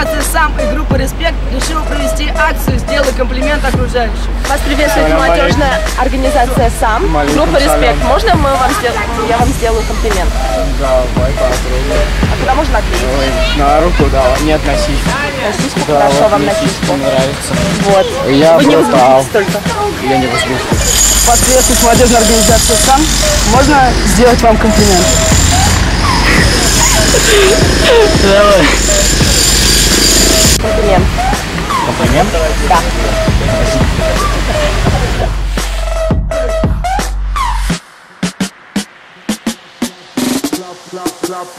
организация «Сам» и группа «Респект» решила провести акцию «Сделай комплимент окружающим». Вас приветствует молодежная организация «Сам», группа «Респект». Можно я вам сделаю комплимент? Давай попробуем. А куда можно ответить? На руку, да, нет, на сиську. На сиську? Да, Хорошо, вот вам на сиську сиську. нравится. Вот. Я Вы не брутал. возбудитесь только. Я не возбужусь. Вас приветствует молодежная организация «Сам». Можно сделать вам комплимент? Давай. Комплимент. Комплимент? Да.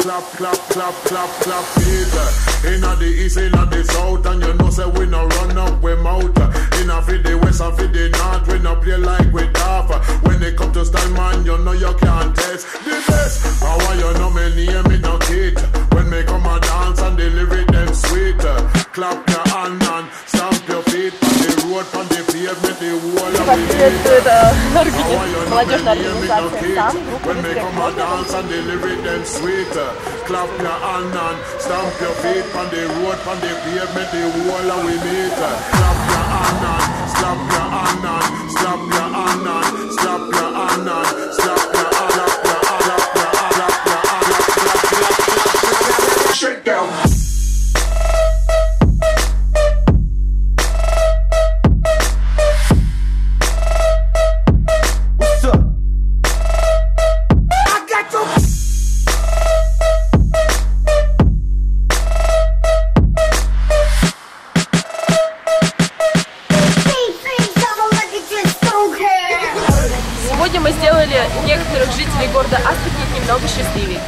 Clap, inna the east, inna the south, and you know say we no run up we mouth. Inna for the west and for the north, we no play like we daft. When they come to style, man, you know you can't test the best. How you know me name, me no kid. When me come a dance and the lyric them sweet. Clap your hand and stamp your feet on the road, on the pavement, the wall of Вас the приветствует молодежная организация «Сам», группа when me «Респект». come and dance and the lyric them sweet. Clap your hand and stamp your feet on the road, on the pavement, the wall of we meet. Clap your hand and slap your hand and slap your hand and slap your hand and slap your hand, slap your hand, shake down. Сегодня мы сделали некоторых жителей города Астрахань немного счастливее.